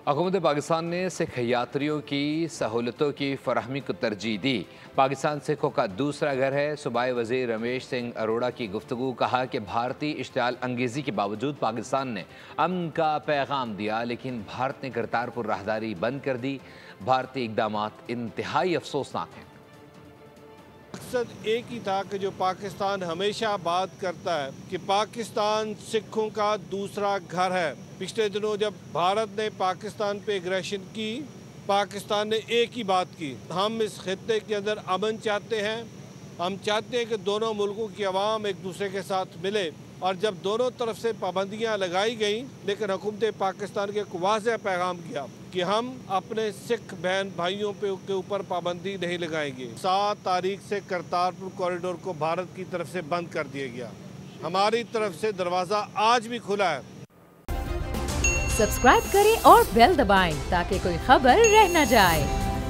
हुकूमत पाकिस्तान ने सिख यात्रियों की सहूलतों की फराहमी को तरजीह दी। पाकिस्तान सिखों का दूसरा घर है। सूबाई वज़ीर रमेश सिंह अरोड़ा की गुफ्तगू। कहा कि भारतीय इश्तियाल अंगेज़ी के बावजूद पाकिस्तान ने अमन का पैगाम दिया, लेकिन भारत ने करतारपुर राहदारी बंद कर दी। भारतीय इक़दामात इंतहाई अफसोसनाक हैं। मकसद एक ही था कि जो पाकिस्तान हमेशा बात करता है कि पाकिस्तान सिखों का दूसरा घर है। पिछले दिनों जब भारत ने पाकिस्तान पे एग्रेशन की, पाकिस्तान ने एक ही बात की, हम इस खित्ते के अंदर अमन चाहते हैं। हम चाहते हैं कि दोनों मुल्कों की आवाम एक दूसरे के साथ मिले। और जब दोनों तरफ से पाबंदियां लगाई गईं, लेकिन हुकूमत पाकिस्तान के एक वाज़ेह पैगाम किया कि हम अपने सिख बहन भाइयों के ऊपर पाबंदी नहीं लगाएंगे। 7 तारीख से करतारपुर कॉरिडोर को भारत की तरफ से बंद कर दिया गया। हमारी तरफ से दरवाज़ा आज भी खुला है। सब्सक्राइब करें और बेल दबाएं ताकि कोई खबर रह न जाए।